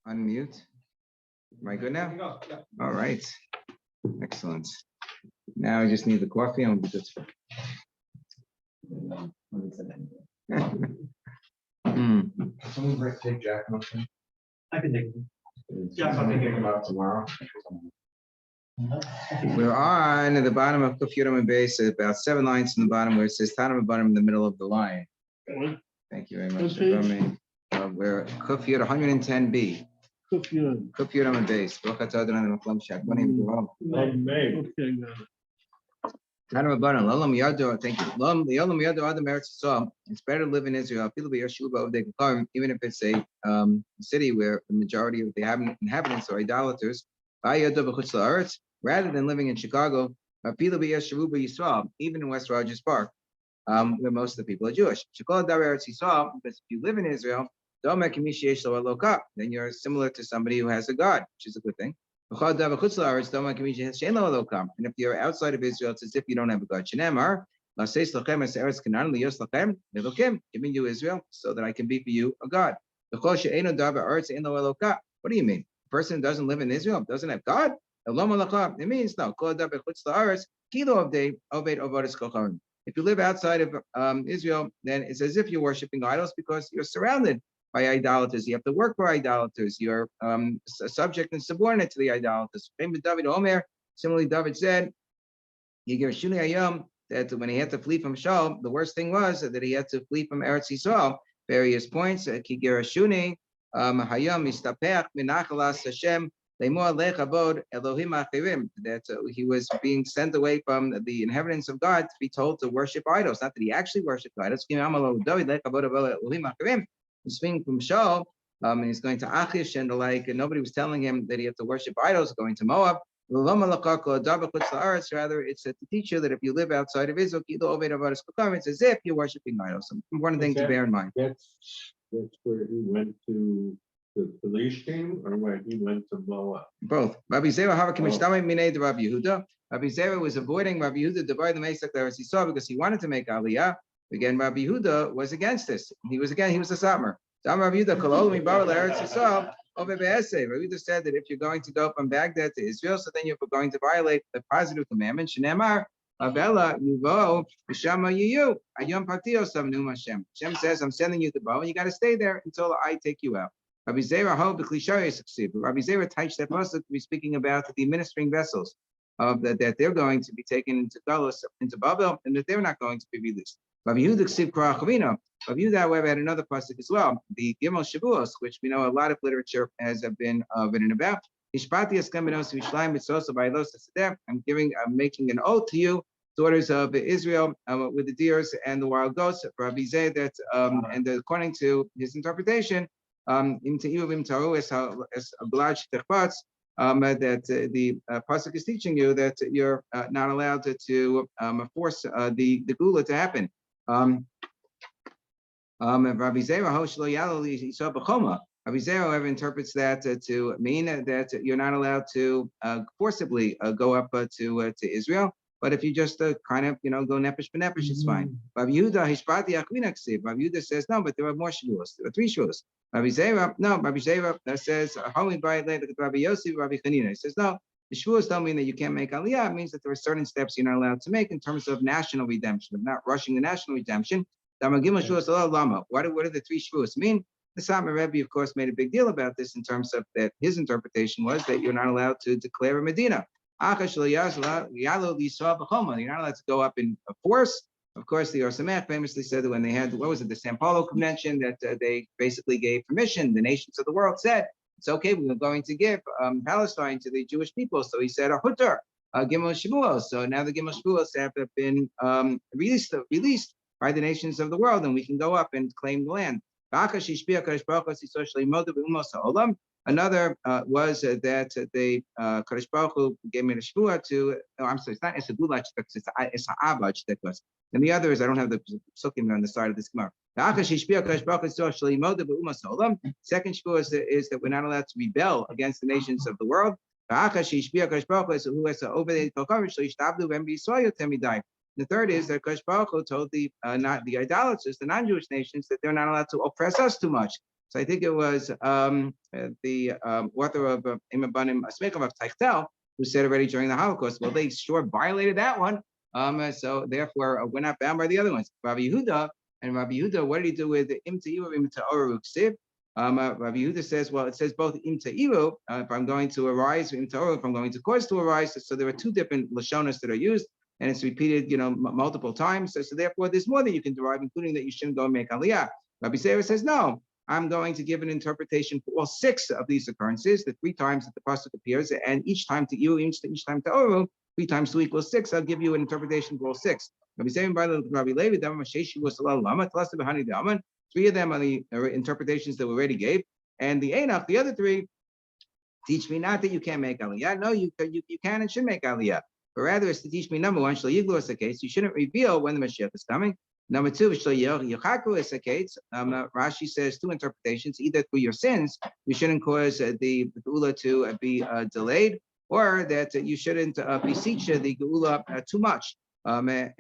Unmute. Am I good now? Yeah. All right. Excellent. Now I just need the coffee and we'll be good. Someone take Jack motion. I can take it. Yeah, something to come out tomorrow. We're on at the bottom of Kuf Yudam and Base, about 7 lines from the bottom where it says Tanam bottom in the middle of the line. Thank you very much. We're Kuf Yud 110b. Kuf Yudam and Base. Tanam bottom. Lalam Yado. Thank you. Lalam Yado Adam Eretz Yisrael. It's better to live in Israel. Even if it's a city where the majority of the inhabitants are idolaters. Rather than living in Chicago, even in West Rogers Park, where most of the people are Jewish. Because if you live in Israel, then you're similar to somebody who has a God, which is a good thing. And if you're outside of Israel, it's as if you don't have a God. Giving you Israel so that I can be for you a God. What do you mean? A person who doesn't live in Israel doesn't have God? It means no. If you live outside of Israel, then it's as if you're worshiping idols because you're surrounded by idolaters. You have to work for idolaters. You're subject and subordinate to the idolaters. Similarly, David said, that when he had to flee from Shaul, the worst thing was that he had to flee from Eretz Yisrael. Various points. That he was being sent away from the inhabitants of God to be told to worship idols. Not that he actually worshipped idols. He's fleeing from Shaul, and he's going to Achish and the like, and nobody was telling him that he had to worship idols, going to Moab. Rather, it's to teach you that if you live outside of Israel, it's as if you're worshiping idols. One thing to bear in mind. That's where he went to the police team, or where he went to Moab? Both. Rabbi Zera was avoiding Rabbi Yehuda because he wanted to make Aliyah. Again, Rabbi Yehuda was against this. He was a Satmar. Rabbi Yehuda said that if you're going to go from Baghdad to Israel, so then you're going to violate the positive commandment. Shneimar, Abella, Yuvo, Bishama Yu, Ayom Patio Samnum Hashem. Hashem says, I'm sending you to Bo, and you got to stay there until I take you out. Rabbi Zera ho b'klishayis succeed. Rabbi Zera touched that pasuk to be speaking about the administering vessels that they're going to be taken into Galus, into Babel, and that they're not going to be released. Rabbi Yehuda ksiv kra'achavina. Rabbi Yehuda, however, had another pasuk as well, the Gimel Shavuos, which we know a lot of literature has been written about. I'm making an oath to you, daughters of Israel, with the deers and the wild goats. Rabbi Zera, that and according to his interpretation, that the pasuk is teaching you that you're not allowed to force the gula to happen. Rabbi Zera, however, interprets that to mean that you're not allowed to forcibly go up to Israel. But if you just kind of, go nefesh b'nefesh, it's fine. Rabbi Yehuda says no, but there are more shavuos. There are 3 shavuos. Rabbi Zera says Rabbi Yossi, Rabbi Chanina. He says no. The shavuos don't mean that you can't make aliyah. It means that there are certain steps you're not allowed to make in terms of national redemption, of not rushing the national redemption. What do the 3 shavuos mean? The Satmar Rebbe, of course, made a big deal about this in terms of that his interpretation was that you're not allowed to declare a Medina. You're not allowed to go up in force. Of course, the Orsamech famously said that when they had, the San Paulo Convention, that they basically gave permission. The nations of the world said, it's okay, we were going to give Palestine to the Jewish people. So he said, a hutter, Gimel Shavuos. So now the Gimel Shavuos have been released by the nations of the world, and we can go up and claim the land. Another was that the Kadosh Baruch Hu gave me a shvua to. I'm sorry, it's not Esagula it's Ha'ava Chtekos. And the other is I don't have the psukim on the side of this gemara. Second shvua is that we're not allowed to rebel against the nations of the world. The third is that Kadosh Baruch Hu told the idolaters, the non-Jewish nations, that they're not allowed to oppress us too much. So I think it was the author of Imam Banim Asmekov of Taichtel, who said already during the Holocaust, well, they sure violated that one. So therefore, we're not bound by the other ones. Rabbi Yehuda, what did he do with Im Ta'iru, Im Ta'oru Ksiv? Rabbi Yehuda says, well, it says both Im Ta'iru, if I'm going to arise, or Im Ta'oru, if I'm going to cause to arise. So there are two different Lashonas that are used, and it's repeated, multiple times. So therefore, there's more that you can derive, including that you shouldn't go and make Aliyah. Rabbi Seir says, no, I'm going to give an interpretation for all 6 of these occurrences, the 3 times that the pasuk appears, and each time to you, each time to Oru, 3 times 2 equals 6. I'll give you an interpretation for all 6. Rabbi Seir by Rabbi Levi, 3 of them are the interpretations that we already gave, and the Enoch, the other 3, teach me not that you can't make Aliyah. No, you can and should make Aliyah, but rather it's to teach me, number 1, Shlo Yiglu is the case. You shouldn't reveal when the Mashiach is coming. Number 2, Yochaku is the case. Rashi says 2 interpretations: either through your sins, you shouldn't cause the geula to be delayed, or that you shouldn't beseech the geula too much. The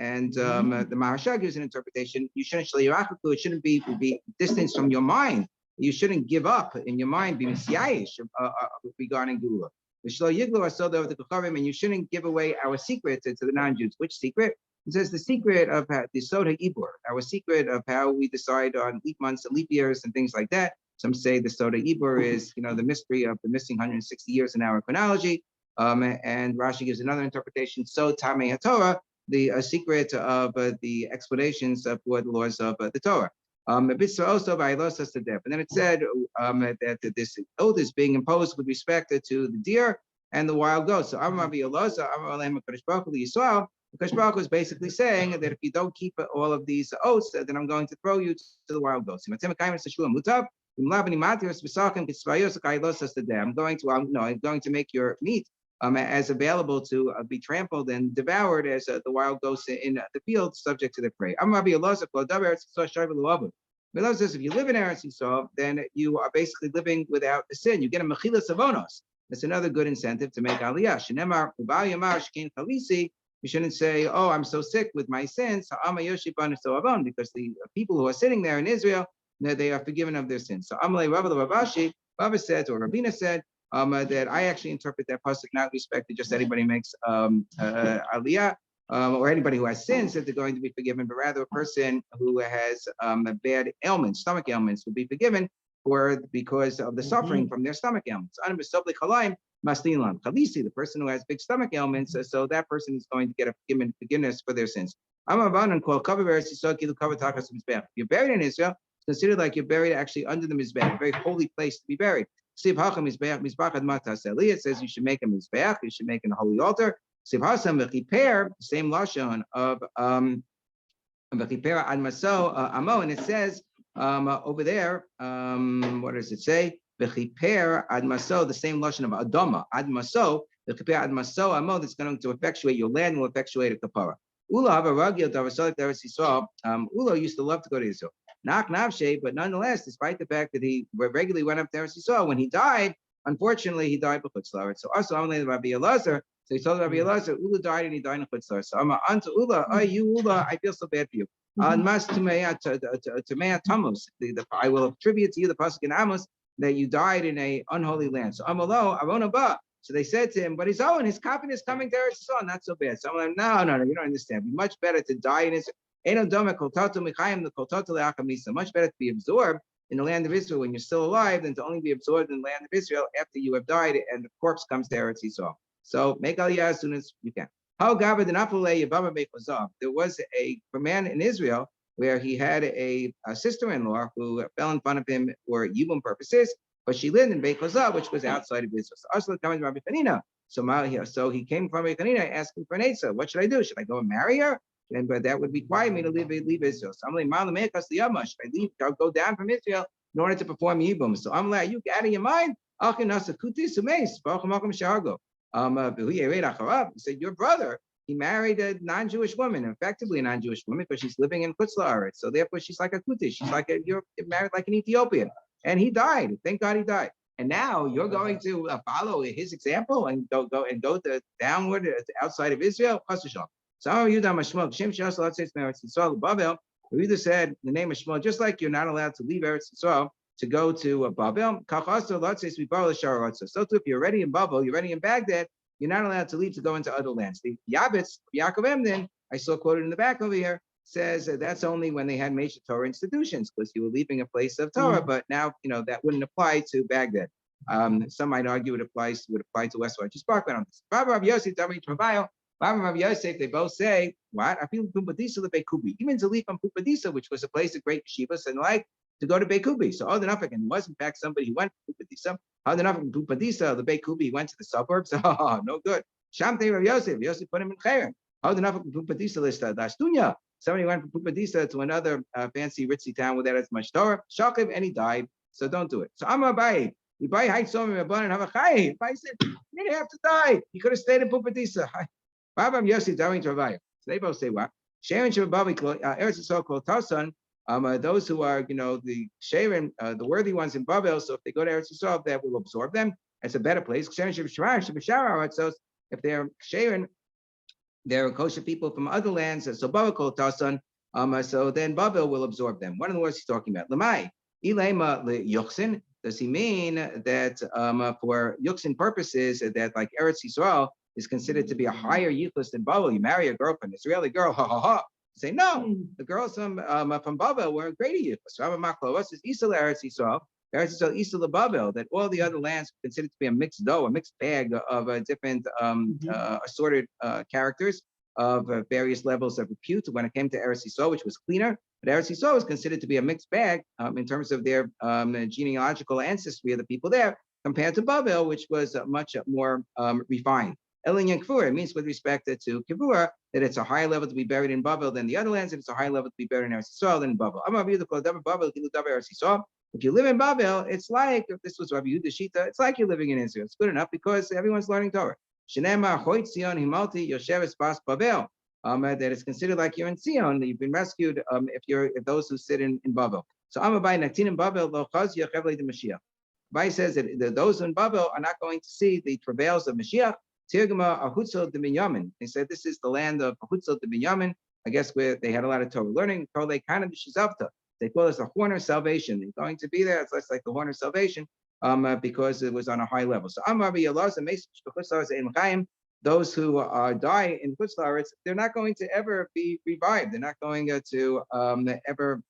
Maharsha gives an interpretation: you shouldn't it shouldn't be distance from your mind. You shouldn't give up in your mind, be messiahish regarding geula. And you shouldn't give away our secret to the non-Jews. Which secret? It says the secret of the Soda Ibor, our secret of how we decide on leap months and leap years and things like that. Some say the Soda Ibor is, the mystery of the missing 160 years in our chronology. And Rashi gives another interpretation. So Tamei HaTorah, the secret of the explanations for the laws of the Torah. And then it said that this oath is being imposed with respect to the deer and the wild goats. So Because Baruch was basically saying that if you don't keep all of these oaths, then I'm going to throw you to the wild goats. I'm going to make your meat as available to be trampled and devoured as the wild goats in the field, subject to the prey. Says if you live in Eretz Yisrael, then you are basically living without the sin. You get a mechilas avonos. That's another good incentive to make aliyah. You shouldn't say, oh, I'm so sick with my sins, because the people who are sitting there in Israel, they are forgiven of their sins. So Amalei Rabba said, or Rabina said, that I actually interpret that pasuk not with respect to just anybody makes aliyah, or anybody who has sins that they're going to be forgiven, but rather a person who has bad ailments, stomach ailments, will be forgiven because of the suffering from their stomach ailments. The person who has big stomach ailments, so that person is going to get a forgiveness for their sins. If you're buried in Israel, it's considered like you're buried actually under the Mizbeach, a very holy place to be buried. It says you should make a Mizbeach, you should make a holy altar. Same lashon of and it says over there, what does it say? V'chiper ad maso, the same lashon of Adama, ad maso, v'chiper ad maso amo, that's going to effectuate your land, will effectuate a kapara. Ula have a ragil davasolik Eretz Yisrael. Ula used to love to go to Israel. Nak navshe, but nonetheless, despite the fact that he regularly went up to Eretz Yisrael, when he died, unfortunately, he died b'chutz la'aretz. So also, I'm like Rabbi Elazar. So he told Rabbi Elazar, Ula died and he died in chutz la'aretz. So I'm unto Ula, oh, you Ula, I feel so bad for you. Mas tumei tamus. I will attribute to you the pasuk in Amos that you died in a unholy land. So Amalo, Aronaba. So they said to him, but his copy is coming to Eretz Yisrael, not so bad. So I'm like, no, you don't understand. It'd be much better to die in Israel. Much better to be absorbed in the land of Israel when you're still alive than to only be absorbed in the land of Israel after you have died and the corpse comes to Eretz Yisrael. So make aliyah as soon as you can. There was a man in Israel where he had a sister-in-law who fell in front of him for yibum purposes, but she lived in Beit Chazah, which was outside of Israel. So Asla coming to Rabbi Chanina. So he came from Rabbi Chanina asking for an answer. What should I do? Should I go and marry her? But that would require me to leave Israel. So I'm like, should I leave? I'll go down from Israel in order to perform yibum. So I'm like, are you out of your mind? He said, your brother, he married a non-Jewish woman, effectively a non-Jewish woman, because she's living in Chutz La'aretz. So therefore, she's like a Kutish. She's like you're married like an Ethiopian. And he died. Thank God he died. And now you're going to follow his example and go to downward outside of Israel. So Yehuda said the name of Shmuel, just like you're not allowed to leave Eretz Yisrael to go to Babel. So too, if you're already in Babel, you're already in Baghdad, you're not allowed to leave to go into other lands. The Yabitz, Yaakov Emden, I saw quoted in the back over here, says that that's only when they had major Torah institutions, because you were leaving a place of Torah, but now, that wouldn't apply to Baghdad. Some might argue it would apply to West Just Parkland on this. Baba Rav Yosef, Baba Rav Yosef, they both say, what? I feel Pumbedisa the Bekubi. Even to leave from Pumbedisa, which was a place of great yeshivas and to go to Bekubi. So Other Nafik, and was in fact somebody who went to Pumbedisa. Other Nafik, Pumbedisa, the Bekubi, went to the suburbs. Oh, no good. Shamte Rav Yosef put him in Chayrim. Other Nafik, Pumbedisa list, Dastunya. Somebody went from Pumbedisa to another fancy ritzy town without as much Torah. Shakiv, and he died. So don't do it. So Amar Abai. Abai said, you didn't have to die. You could have stayed in Pumbedisa. Baba Yossi Daring Travaya. So they both say what? Sharon Shababi, Eretz Yisrael called Tasan. Those who are, the Sharon, the worthy ones in Babel. So if they go to Eretz Yisrael, that will absorb them. It's a better place. Sharon Shabashara. So if they're Sharon, they're kosher people from other lands. So Babel called Tasan. So then Babel will absorb them. One of the words he's talking about. Lamai. Ilema Yuchsin. Does he mean that for Yuchsin purposes that like Eretz Yisrael is considered to be a higher yichus than Babel? You marry a girl from an Israeli girl, ha ha ha. Say no, the girls from Babel were a greater yichus. Rabbi Maklo, what's this? Isla Eretz Yisrael, Isla Babel, that all the other lands are considered to be a mixed dough, a mixed bag of different assorted characters of various levels of repute. When it came to Eretz Yisrael, which was cleaner, but Eretz Yisrael was considered to be a mixed bag in terms of their genealogical ancestry of the people there, compared to Babel, which was much more refined. Elin Yankfur, it means with respect to Kivur, that it's a higher level to be buried in Babel than the other lands, and it's a higher level to be buried in Eretz Yisrael than in Babel. If you live in Babel, it's like, if this was Rabbi Yehuda Shita, it's like you're living in Israel. It's good enough because everyone's learning Torah. Shenema Hoyt Zion Himalti Yosheves Bas Babel. That it's considered like you're in Zion, you've been rescued if those who sit in Babel. So Amabai Naktin in Babel, Lo Chaz Yachevle de Mashiach. Bai says that those in Babel are not going to see the travails of Mashiach. Tirgama Ahutzel de Binyamin. They said this is the land of Ahutzel de Binyamin, I guess where they had a lot of Torah learning. They kind of Shizavta. They call this the horn of salvation. They're going to be there. It's less like the horn of salvation because it was on a high level. So those who die in Chutzlaretz, they're not going to ever be revived. They're not going to ever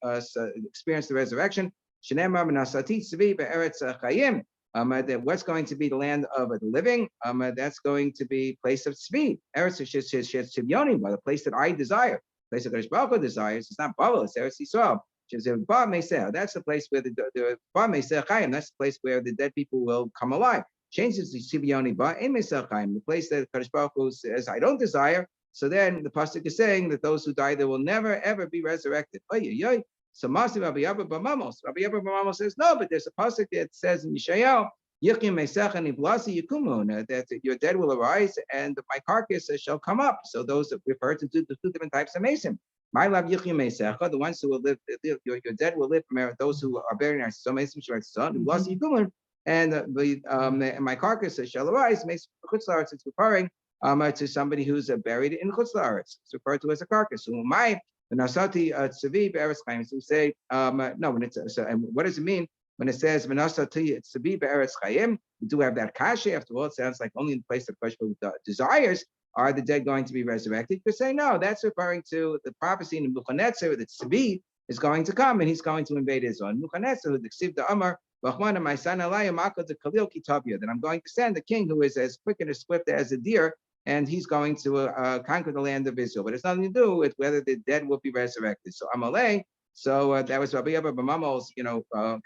experience the resurrection. That what's going to be the land of the living, that's going to be place of tzvi. Eretz Shivyonim, the place that I desire, place that Kodesh Baruch Hu desires. It's not Babel, it's Eretz Yisrael. That's the place where the that's the place where the dead people will come alive. Changes to Shivyonim, the place that Kodesh Baruch Hu says I don't desire. So then the pasuk is saying that those who die there will never ever be resurrected. So Masi Rabbi Yabba Bamamos says no, but there's a pasuk that says in Yeshayahu, that your dead will arise and my carcass shall come up. So those that refer to the two different types of mason. My love the ones who will live, your dead will live from those who are buried in our son, and my carcass shall arise. It's referring to somebody who's buried in Chutzlaretz. It's referred to as a carcass. So my Nasati Tzavi Be'eretz Chaim. So we say no. When it's and what does it mean when it says Nasati Tzavi Be'eretz Chaim? We do have that kasha. After all, it sounds like only in the place that Kodesh desires are the dead going to be resurrected. You could say no. That's referring to the prophecy in Nebuchadnezzar that Tzavi is going to come and he's going to invade Israel. Nebuchadnezzar, who the Amar, that I'm going to send the king who is as quick and as swift as a deer, and he's going to conquer the land of Israel. But it's nothing to do with whether the dead will be resurrected. So Amalei, that was Rabbi Abba Bamamol's,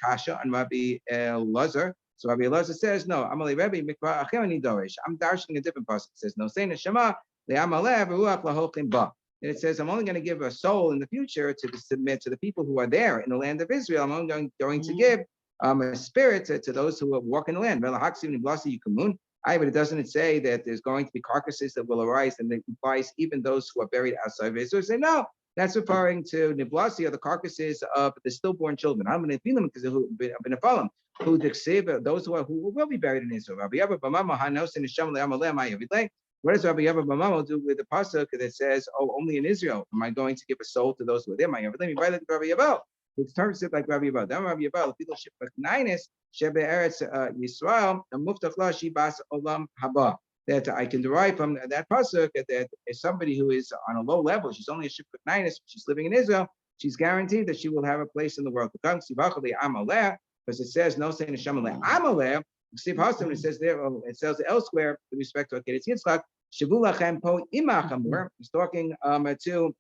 kasha and Rabbi Elazar. So Rabbi Elazar says, no, Amalei Rebbe Mikra Achemani Dorish. I'm darshing a different person. It says, no, saying Shema, the Amalei Ruach Lahochim Ba. And it says, I'm only going to give a soul in the future to submit to the people who are there in the land of Israel. I'm only going to give a spirit to those who walk in the land. But it doesn't say that there's going to be carcasses that will arise, and it implies even those who are buried outside of Israel. Say no, that's referring to Niblasi, or the carcasses of the stillborn children. I'm going to feed them because they've been a fallen. Who those who will be buried in Israel. What does Rabbi Yabba Bamamo do with the pasuk that says, "Oh, only in Israel am I going to give a soul to those who are there"? He interprets it like Rabbi Yabal. Then Rabbi Yabal, people shipaknainis shebe eretz Yisrael muftach la shibas olam haba. That I can derive from that pasuk that is somebody who is on a low level. She's only a shipaknainis. She's living in Israel. She's guaranteed that she will have a place in the world. Because it says no saying Amaleh. It says there. It says elsewhere with respect to Akeres Yitzchak. Shavulachem po imachamur. He's talking to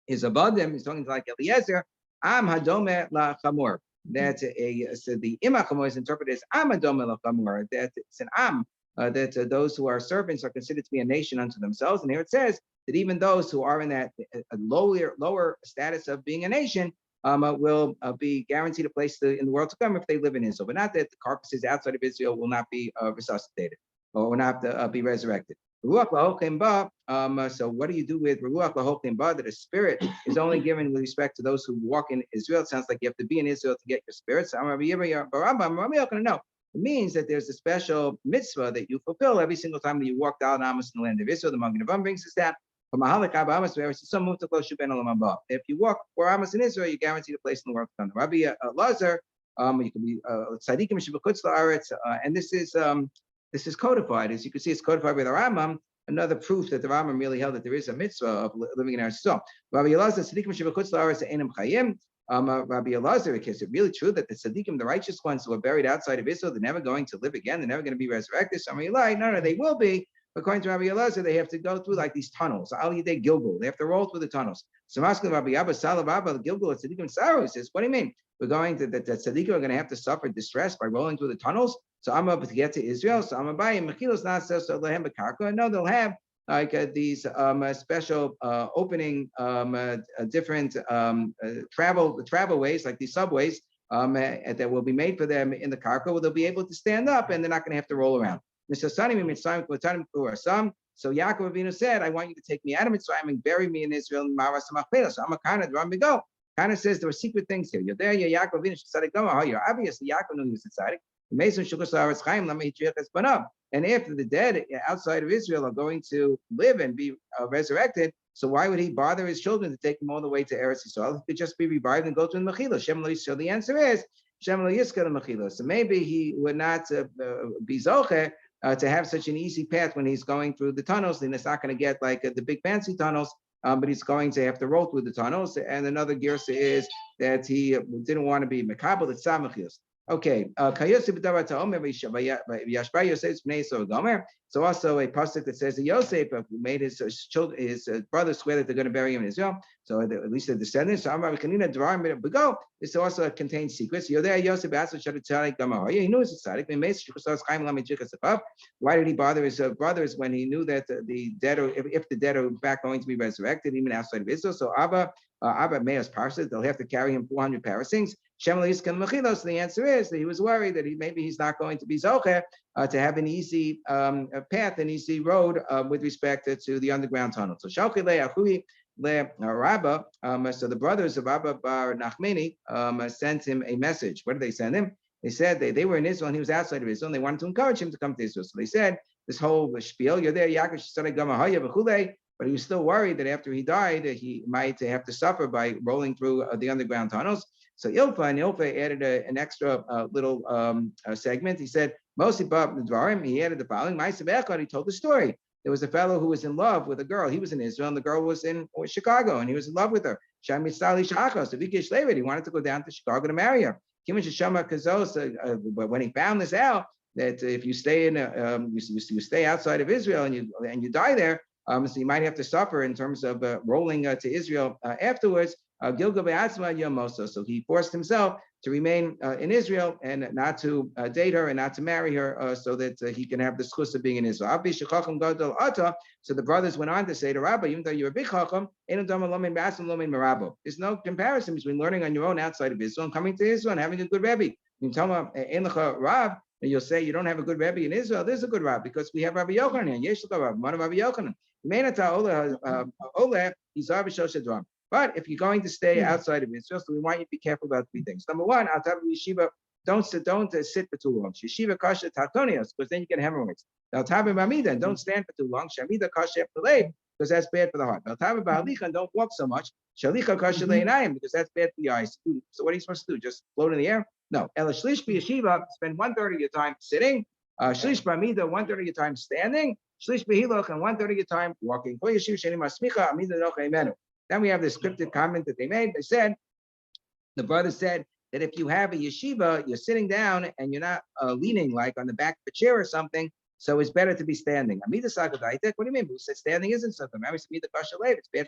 his abadim. He's talking to like Eliezer. Am hadome la chamur. That so the imachamur is interpreted as am hadome la chamur. That it's an am. That those who are servants are considered to be a nation unto themselves. And here it says that even those who are in that lower status of being a nation will be guaranteed a place in the world to come if they live in Israel. But not that the carcasses outside of Israel will not be resuscitated or will not be resurrected. So what do you do with Ruach Lahokim Ba? That a spirit is only given with respect to those who walk in Israel. It sounds like you have to be in Israel to get your spirit. So no. It means that there's a special mitzvah that you fulfill every single time that you walk down Amos in the land of Israel. The Magen Avraham brings us that. If you walk for Amos in Israel, you're guaranteed a place in the world to come. Rabbi Lazar, you can be tzaddikim shebechutz la'aretz, and this is codified. As you can see, it's codified by the Rambam. Another proof that the Rambam really held that there is a mitzvah of living in Eretz Yisrael. Rabbi Elazar, tzaddikim shebechutz la'aretz einam chayim. Rabbi Elazar, is it really true that the tzaddikim, the righteous ones who are buried outside of Israel, they're never going to live again? They're never going to be resurrected? No, they will be. According to Rabbi Elazar, they have to go through like these tunnels. Al Yidei Gilgul. They have to roll through the tunnels. So asking Rabbi Abba Salav Abba Gilgul at tzaddikim Saru, he says, what do you mean? We're going to the tzaddikim are going to have to suffer distress by rolling through the tunnels. So I'm up to get to Israel. So I'm abayim mechilos not so lehem bekarka. No, they'll have like these special opening different travel ways, like these subways that will be made for them in the karka, where they'll be able to stand up and they're not going to have to roll around. So Yaakov Avinu said, I want you to take me out of Mitzrayim and bury me in Israel in Maras Machpelah. So I'm a kind of drum to go. Kind of says there were secret things here. You're there, you're Yaakov Avinu, you're obviously Yaakov knew he was tzaddik. And after the dead outside of Israel are going to live and be resurrected, so why would he bother his children to take them all the way to Eretz Yisrael? He could just be revived and go to the Mechila. Shem lo Yisrael. The answer is Shem lo Yisrael Mechila. So maybe he would not be zoche to have such an easy path when he's going through the tunnels. Then it's not going to get like the big fancy tunnels, but he's going to have to roll through the tunnels. And another girsa is that he didn't want to be mekabel at Samachios. Okay, so also a pasuk that says that Yosef made his brothers swear that they're going to bury him in Israel. So at least the descendants. This also contains secrets. He knew it's a tzaddik. Why did he bother his brothers when he knew that the dead, if the dead are in fact going to be resurrected, even outside of Israel? So Abba Meos Parshas, they'll have to carry him 400 parasings. So the answer is that he was worried that maybe he's not going to be zocher to have an easy path, an easy road with respect to the underground tunnel. So Shalchi le'achui le'Rabba. So the brothers of Abba bar Nachmani sent him a message. What did they send him? They said they were in Israel and he was outside of Israel, and they wanted to encourage him to come to Israel. So they said this whole spiel, you're there, Yaakov, but he was still worried that after he died, he might have to suffer by rolling through the underground tunnels. So Ilfa added an extra little segment. He said, mostly he added the following. He told the story. There was a fellow who was in love with a girl. He was in Israel, and the girl was in Chicago, and he was in love with her. He wanted to go down to Chicago to marry her. But when he found this out, that if you stay in, you stay outside of Israel and you die there, so you might have to suffer in terms of rolling to Israel afterwards. So he forced himself to remain in Israel and not to date her and not to marry her, so that he can have the schus of being in Israel. So the brothers went on to say to Rabbi, even though you're a big chacham, there's no comparison between learning on your own outside of Israel and coming to Israel and having a good Rebbe. You'll say you don't have a good Rebbe in Israel. There's a good Rabbi because we have Rabbi Yochanan. Yesh Rabbi Yochanan. But if you're going to stay outside of Israel, so we want you to be careful about three things. Number one, I'll tell you, yeshiva, don't sit for too long. Yeshiva kasha tatonios, because then you get hemorrhoids. Now, tabim amida, don't stand for too long. Shamida kasha after because that's bad for the heart. Don't walk so much. Because that's bad for the eyes. So what are you supposed to do? Just float in the air? No. Yeshiva, spend 1/3 of your time sitting. Shlish b'amida, 1/3 of your time standing. Shlish b'hilach, and 1/3 of your time walking. Then we have the scripted comment that they made. They said, the brother said that if you have a yeshiva, you're sitting down and you're not leaning like on the back of a chair or something, so it's better to be standing. Amida Sagadaitek, what do you mean? Who said standing isn't something? It's bad for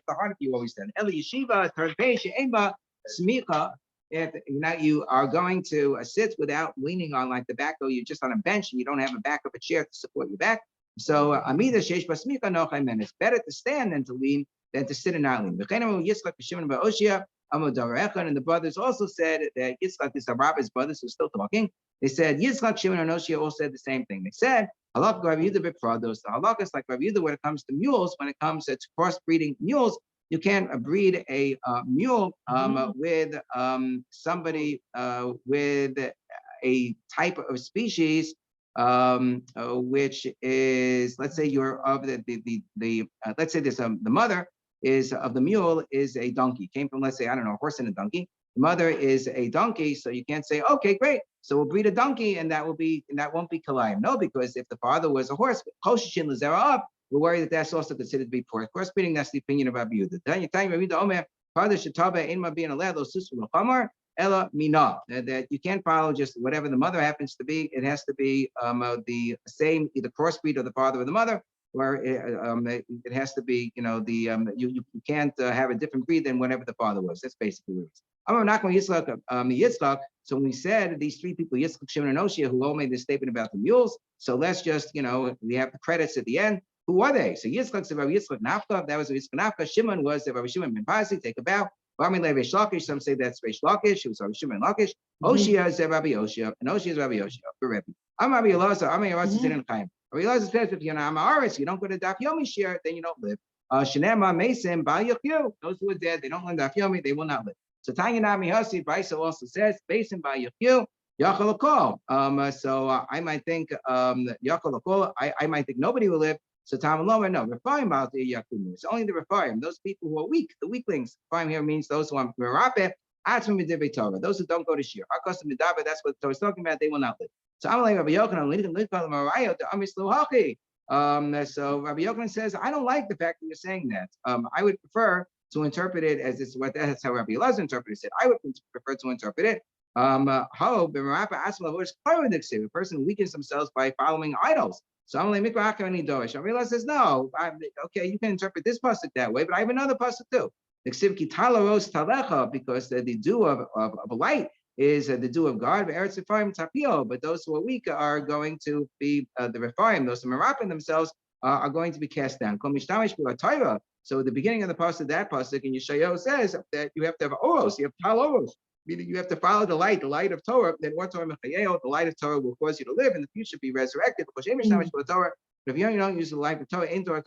the heart if you always stand. Eli yeshiva, third page, Ema, Smicha. If you are going to sit without leaning on like the back, or you're just on a bench and you don't have a back of a chair to support your back. So Amida Shesh Basmika Nochaim, and it's better to stand than to lean than to sit and not lean. And the brothers also said that Yitzchak, this Rabbi's brothers who are still talking, they said Yitzchak, Shimon, and Oshia all said the same thing. They said halakha Rav Yehuda b'prados. The halakha is like Rav Yehuda when it comes to mules. When it comes to crossbreeding mules, you can't breed a mule with somebody with a type of species which is, let's say you're of let's say there's the mother is of the mule is a donkey, came from, let's say, I don't know, a horse and a donkey. The mother is a donkey, so you can't say, okay, great, so we'll breed a donkey, and that won't be kalayim. No, because if the father was a horse, Choshishin Lazera up, we're worried that that's also considered to be poor. Crossbreeding, that's the opinion of Rabbi Yehuda. Then you're telling Rabbi Yehuda Omer, father shetaba inma being allowed those susul chamar ella mina, that you can't follow just whatever the mother happens to be. It has to be the same, either crossbreed of the father or the mother, or it has to be, you can't have a different breed than whatever the father was. That's basically what it is. I'm not going to Yitzchak. So when we said these three people, Yitzchak, Shimon, and Oshia, who all made this statement about the mules, so let's just, we have the credits at the end. Who are they? So Yitzchak said Rabbi Yitzchak Nafka, that was Yitzchak Nafka. Shimon was Rabbi Shimon ben Pasi, take a bow. Barmi Levi Shlakish, some say that's Reish Lakish, it was Rabbi Shimon Lakish. Oshia is Rabbi Oshia, and Oshia is Rabbi Oshia, for Rebbe. I'm Rabbi Elazar, I'm Rabbi Elazar Zidin Chaim. Rabbi Elazar says if you're an Amaris, you don't go to Daf Yomi share, then you don't live. Shenema Mason, Bal Yachyu, those who are dead, they don't learn Daf Yomi, they will not live. So Tanya Nami Hasi, Baisa also says, Basin Bal Yachyu, Yachal Akol. I might think Yachal Akol, I might think nobody will live. So Tam Lomer, no, Rephaim about the Yakumu. It's only the Rephaim, those people who are weak, the weaklings. Rephaim here means those who are Merape, Atzma Midivei Torah, those who don't go to Shir. Akos Midava, that's what the Torah is talking about, they will not live. So I'm like Rabbi Yochanan, so Rabbi Yochanan says, I don't like the fact that you're saying that. I would prefer to interpret it as this, that's how Rabbi Elazar interpreted it. I would prefer to interpret it. A person weakens themselves by following idols. So I'm like, Rabbi Elazar says, no, okay, you can interpret this pasuk that way, but I have another pasuk too. Because the dew of light is the dew of God, but those who are weak are going to be the Rephaim, those who are themselves are going to be cast down. So the beginning of the pasuk, that pasuk in Yeshayahu says that you have to have oros, you have tal oros, meaning you have to follow the light of Torah. Then what Torah the light of Torah will cause you to live in the future, be resurrected. But if you don't use the light of Torah in Torah,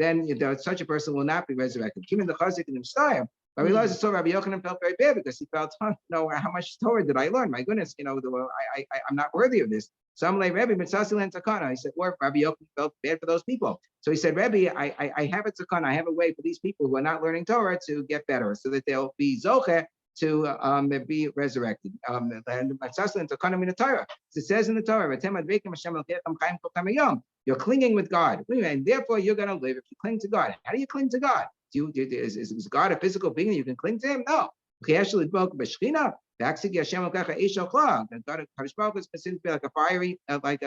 then such a person will not be resurrected. Even the chazik in the Messiah. I realized so Rabbi Yochanan felt very bad because he felt, how much Torah did I learn? My goodness, I'm not worthy of this. So I'm like, Rebbe, Mitzasi and Takana. I said, or Rabbi Yochanan felt bad for those people. So he said, Rebbe, I have a Takana, I have a way for these people who are not learning Torah to get better, so that they'll be Zoche to be resurrected. And Mitzasi and Takana in the Torah. It says in the Torah, you're clinging with God, and therefore you're going to live if you cling to God. How do you cling to God? Is God a physical being you can cling to him? No. God is considered to be like a fiery, like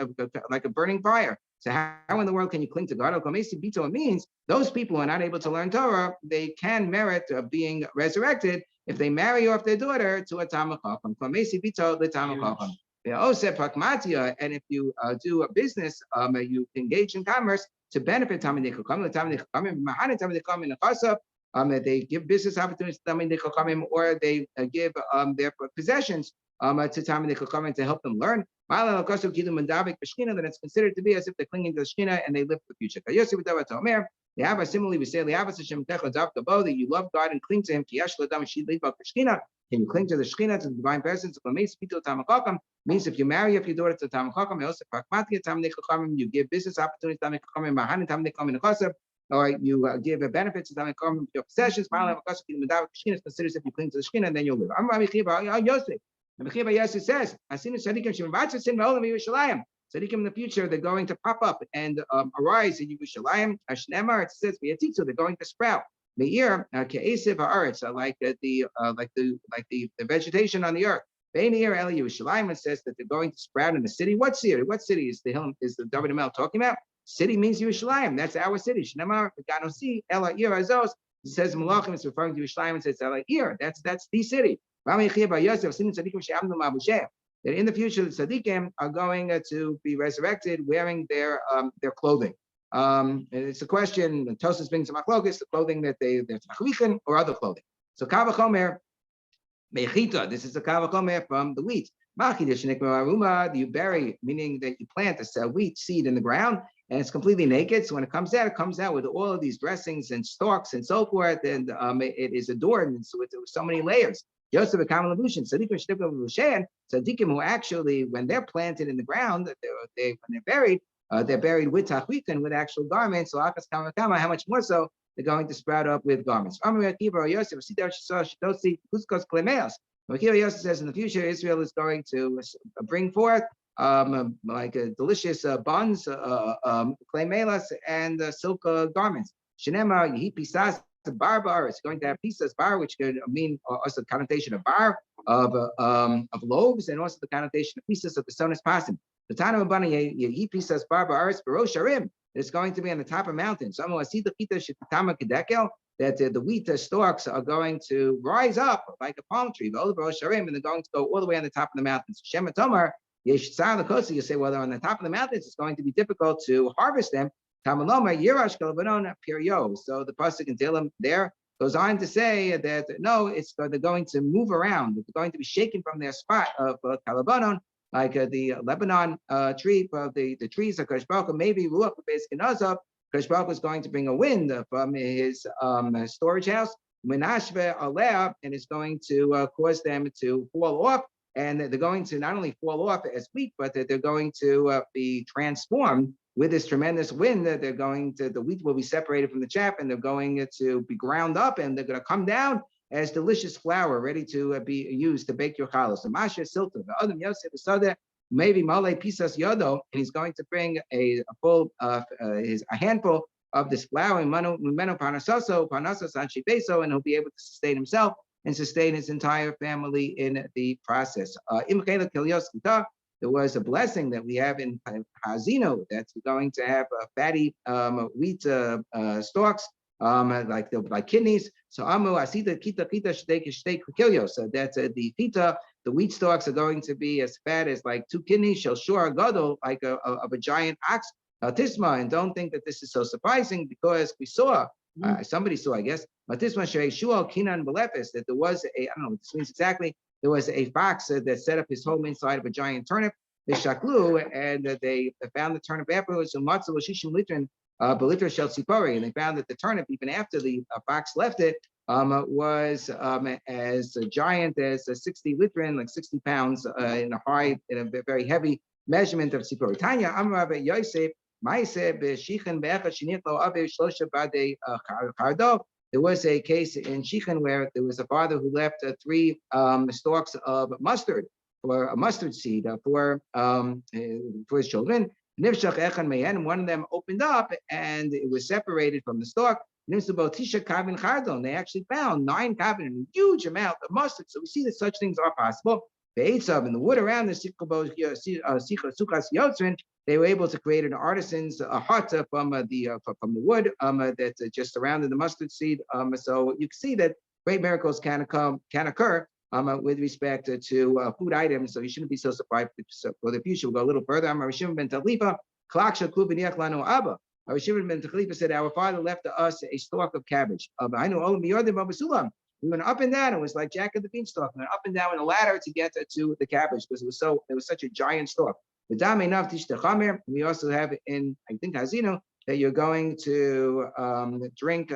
a burning fire. So how in the world can you cling to God? It means those people who are not able to learn Torah, they can merit being resurrected if they marry off their daughter to a Talmid Chacham. And if you do a business, you engage in commerce to benefit Talmidei Chachamim, they give business opportunities to Talmidei Chachamim, or they give their possessions to Talmidei Chachamim to help them learn. Then it's considered to be as if they're clinging to the Shekhinah and they live for the future. Similarly, we say that you love God and cling to Him. Can you cling to the Shekhinah, to the divine presence? Means if you marry up your daughter to Talmid Chacham, you give business opportunities to Talmid Chachamim, or you give a benefit to them and come your possessions. Finally, considers if you cling to the Shekhinah, and then you'll live. I'm Rabbi Chiba Yosef. Rabbi Chiba Yosef says, Tzaddikim in the future, they're going to pop up and arise in Yerushalayim. Ashnemar, it says, they're going to sprout. Meir, ke'esiv haaretz, like the vegetation on the earth. Be'neir el Yerushalayim, it says that they're going to sprout in the city. What city? What city is the David Amel talking about? City means Yerushalayim. That's our city. Shnemar, Ganosi, Ela Ir Azos. It says Malachim, it's referring to Yerushalayim. It says Ela Ir. That's the city. That in the future, the tzaddikim are going to be resurrected wearing their clothing. It's a question. Tosas brings some machlokas, the clothing that they're tachlichin or other clothing. So kavachomer mechita. This is a kavachomer from the wheat. You bury, meaning that you plant a wheat seed in the ground, and it's completely naked. So when it comes out with all of these dressings and stalks and so forth, and it is adorned with so many layers. Yosef tzaddikim who actually, when they're planted in the ground, when they're buried with tachlitin, with actual garments. So how much more so they're going to sprout up with garments. Yosef says in the future, Israel is going to bring forth like delicious buns, clay melas, and silk garments. Shenema yehi pisas bar. It's going to have pisas bar, which could mean also the connotation of bar of loaves, and also the connotation of pisas of the son is passing. The Tana of Bani yehi pisas bar ba'aretz barosh harim. It's going to be on the top of mountains. That the wheat stalks are going to rise up like a palm tree, and they're going to go all the way on the top of the mountains. Shema Tomar, you say, well, they're on the top of the mountains, it's going to be difficult to harvest them. So the pasuk in Tehillim there goes on to say that no, they're going to move around. They're going to be shaken from their spot of Kalabanon, like the Lebanon tree, the trees of Kodesh Baruch Hu, maybe Ruach Beis Kodesh Baruch Hu is going to bring a wind from his storage house, Menashve Aleh, and it's going to cause them to fall off. And they're going to not only fall off as wheat, but that they're going to be transformed with this tremendous wind. That the wheat will be separated from the chaff, and they're going to be ground up, and they're going to come down as delicious flour, ready to be used to bake your challah. So Masha Silta, the Adam Yosef Sada, maybe Malay Pisas Yodo, and he's going to bring a handful of this flour, and Panasas Anshibeso, and he'll be able to sustain himself and sustain his entire family in the process. There was a blessing that we have in Hazino that's going to have fatty wheat stalks, like kidneys. So asita kita shtei. So that's the pita. The wheat stalks are going to be as fat as like 2 kidneys. Shel shor gadol, like of a giant ox. Tisma, and don't think that this is so surprising, because we saw. Somebody saw, I guess, but this one, Kinan Belepis, that there was I don't know what this means exactly. There was a fox that set up his home inside of a giant turnip, the shaklu, and they found the turnip afterwards. So Matzel Shishim Litrin, Belitra Shel Tzipori, and they found that the turnip, even after the fox left it, was as giant as 60 litrin, like 60 pounds in a very heavy measurement of Tzipori. Tanya, Amar Yosef. There was a case in Shechem where there was a father who left 3 stalks of mustard, or a mustard seed for his children. And one of them opened up, and it was separated from the stalk. And they actually found 9 kavin, a huge amount of mustard. So we see that such things are possible. In the wood around the they were able to create an artisan's hut from the wood that just surrounded the mustard seed. So you can see that great miracles can occur with respect to food items. So you shouldn't be so surprised for the future. We'll go a little further. Rishim ben Talifa, Rishim ben Talifa said, our father left us a stalk of cabbage. I know we went up and down. It was like Jack of the Beanstalk. We went up and down in a ladder to get to the cabbage, because it was such a giant stalk. We also have in, I think, Hazino, that you're going to drink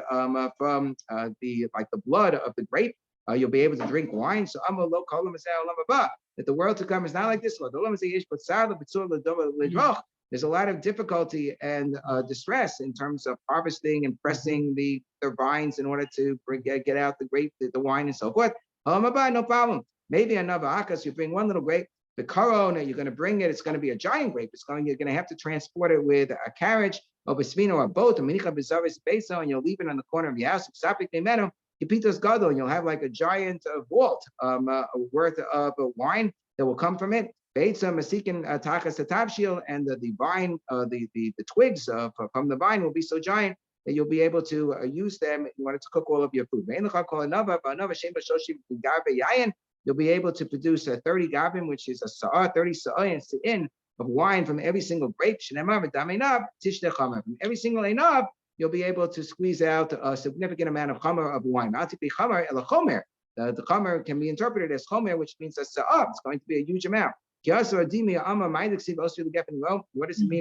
from the blood of the grape. You'll be able to drink wine. So that the world to come is not like this one. there's a lot of difficulty and distress in terms of harvesting and pressing their vines in order to get out the grape, the wine, and so forth. No problem. Maybe another akas, you bring one little grape, the karon, you're going to bring it. It's going to be a giant grape. You're going to have to transport it with a carriage, or a or a boat, and you'll leave it on the corner of your house. Kipitos gadol, you'll have like a giant vault worth of wine that will come from it. Beitza masikin takas atavshil, and the vine, the twigs from the vine will be so giant that you'll be able to use them in order to cook all of your food. You'll be able to produce 30 gavin, which is a sa'ah, 30 sa'ah of wine from every single grape. From every single enav, you'll be able to squeeze out a significant amount of chamer of wine. The chamer can be interpreted as chomer, which means a sa'ah. It's going to be a huge amount. What does it mean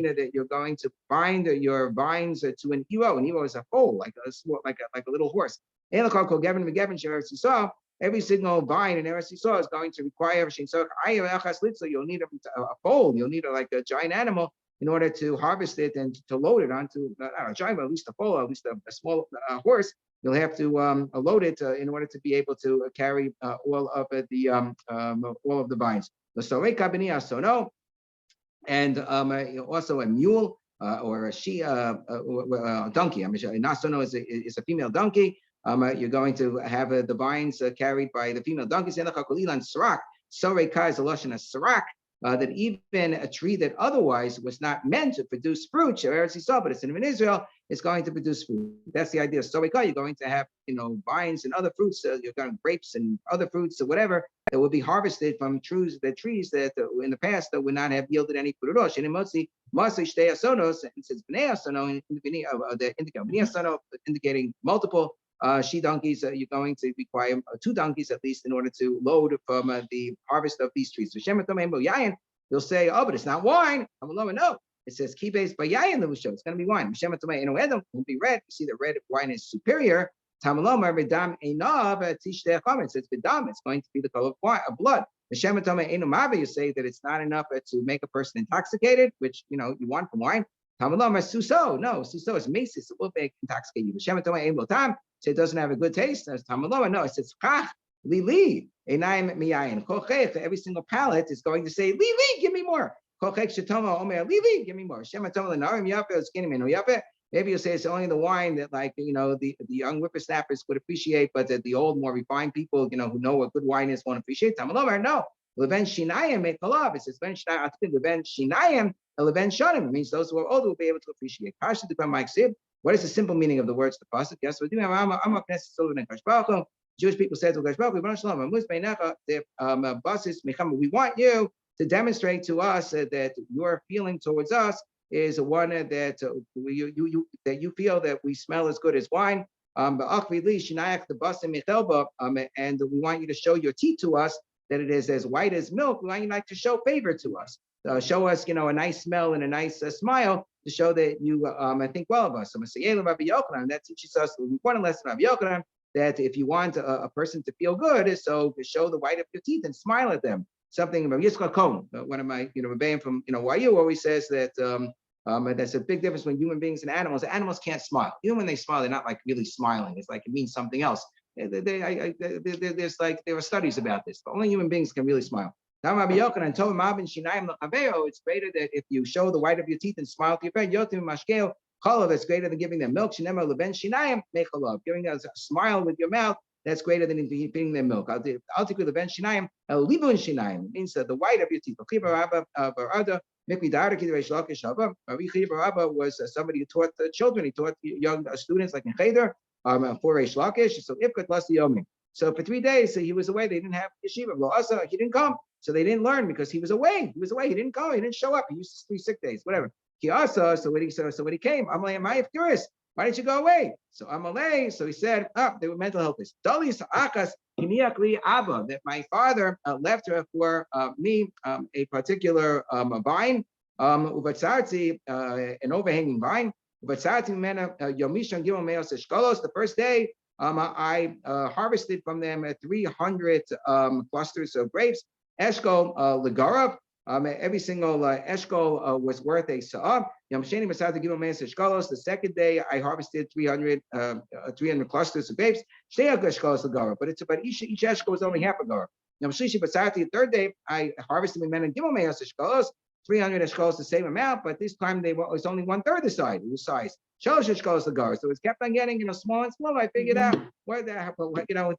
that you're going to bind your vines to an ewo? An ewo is a foal, like a little horse. Every single vine in Eretz Yisrael is going to require you'll need a foal, you'll need a giant animal in order to harvest it and to load it onto not a giant, but at least a foal, at least a small horse. You'll have to load it in order to be able to carry all of the vines. And also a mule or a donkey. Nasono is a female donkey. You're going to have the vines carried by the female donkeys. Soreka is a lotion of sarak, that even a tree that otherwise was not meant to produce fruit, but it's in Israel, is going to produce fruit. That's the idea. Soreka, you're going to have vines and other fruits. You're going to grapes and other fruits or whatever that will be harvested from trees that in the past that would not have yielded any fruit at all. Indicating multiple she donkeys. You're going to require 2 donkeys at least in order to load from the harvest of these trees. You'll say, oh, but it's not wine. No, it says kibes bayayin the musho. It's going to be wine. It won't be red. You see that red wine is superior. It says vidam. It's going to be the color of blood. You say that it's not enough to make a person intoxicated, which you want from wine. No, suso is maces. It will make intoxicate you. So it doesn't have a good taste. No, it says kach lili enaim miyayin. Every single palate is going to say lili, give me more. Lili, give me more. Maybe you'll say it's only the wine that, the young whippersnappers would appreciate, but that the old, more refined people, who know what good wine is, won't appreciate. No. Leven shinayim make love. It says leven shinayim, leven shanim. It means those who are older will be able to appreciate. What is the simple meaning of the words to pasuk? Yes, we do have Jewish people said to we want you to demonstrate to us that your feeling towards us is one that you feel that we smell as good as wine. And we want you to show your teeth to us, that it is as white as milk. We want you to show favor to us. Show us, a nice smell and a nice smile to show that you think well of us. So that teaches us the important lesson of Yochanan, that if you want a person to feel good, so to show the white of your teeth and smile at them. Something about Yitzchak Cohen, one of my Rebbeim from YU, always says that there's a big difference between human beings and animals. Animals can't smile. Even when they smile, they're not like really smiling. It's like it means something else. There are studies about this, but only human beings can really smile. It's greater that if you show the white of your teeth and smile to your friend, that's greater than giving them milk. Giving us a smile with your mouth, that's greater than feeding them milk. It means that the white of your teeth. Was somebody who taught the children. He taught young students like in Cheder for Reish Lakish. So for 3 days he was away. They didn't have yeshiva. He didn't come, so they didn't learn because he was away. He didn't go. He didn't show up. He used 3 sick days, whatever. So when he came, I'm curious. Why didn't you go away? So Amalei, so he said, they were mental health issues. That my father left her for me a particular vine, an overhanging vine. The first day, I harvested from them 300 clusters of grapes. Eshkol Legarav, Every single eshkol was worth a sa'ah. Yom Sheni Masata Gimel Meis Eshkolos. The second day I harvested 300 clusters of grapes. Shtei eshkolos l'gara, but it's about each eshkol was only half a gara. Yom Shlishi Masata, the third day I harvested Mimena Gimel Meis Eshkolos. 300 eshkolos, the same amount, but this time it was only 1/3 the size. It was size. Shalosh eshkolos l'gara. So it's kept on getting smaller and smaller. I figured out where that,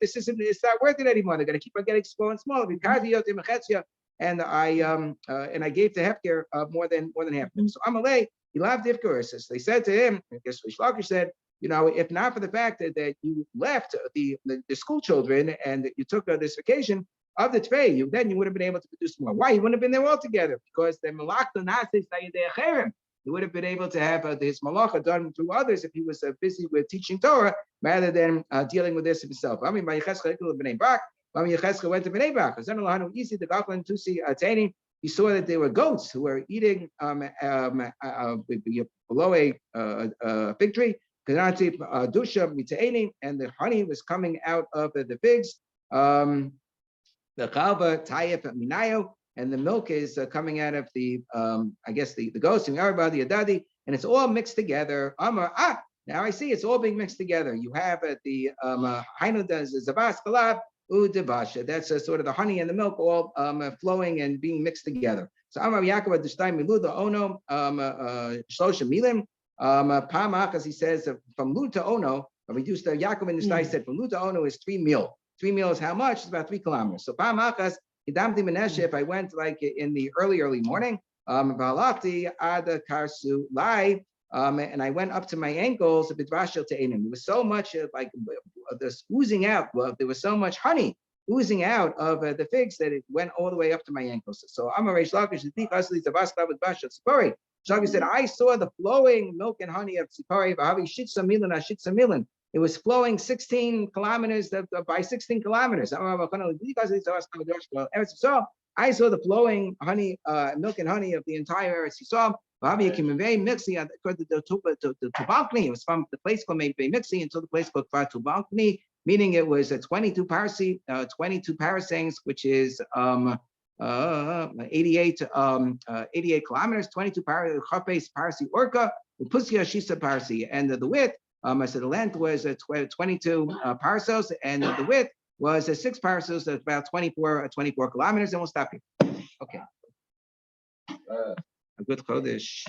this isn't. It's not worth it anymore. They're going to keep on getting smaller and smaller. And I gave to Hefker more than half of them. So Amalei, he loved Ifkaris. They said to him, I guess Rish Lakish said, if not for the fact that you left the school children and you took this vacation of the Tvei, then you would have been able to produce more. Why? He wouldn't have been there all together, because the Malach he would have been able to have his malacha done through others if he was busy with teaching Torah rather than dealing with this himself. I mean, by Yechezkel went to Bnei Brak. Easy the Gaflan to see Tani. He saw that there were goats who were eating below a fig tree. And the honey was coming out of the figs. The chalva tayef minayo, and the milk is coming out of the I guess the goats and everybody the adadi, and it's all mixed together. Now I see it's all being mixed together. You have the hainu zabas kalab udevasha. That's sort of the honey and the milk all flowing and being mixed together. So Amar Yaakov Dishtai Miluda Ono Shlosha Milim Pamak, as he says from Lud to Ono. Reduced Yaakov and Dishtai said from Lud to Ono is 3 mil. 3 mil is how much? It's about 3 kilometers. So Pamakas Hidamti Meneshe. If I went like in the early morning, Valati Ada Karsu Lai. And I went up to my ankles. There was so much like this oozing out. Well, there was so much honey oozing out of the figs that it went all the way up to my ankles. So Amaresh Lakish Shloki said, I saw the flowing milk and honey of Tzipori. It was flowing 16 kilometers by 16 kilometers. I saw the flowing honey, milk and honey of the entire Eretz Yisrael. It was from the place called Mixi until the place called Tubalkni, meaning it was 22 parasangs, which is 88 kilometers, 22 parasi orca, Pusia Shisa parasi, and the width. I said the length was 22 parasos, and the width was 6 parasos, that's about 24 kilometers, and we'll stop here. Okay. A good Chodesh.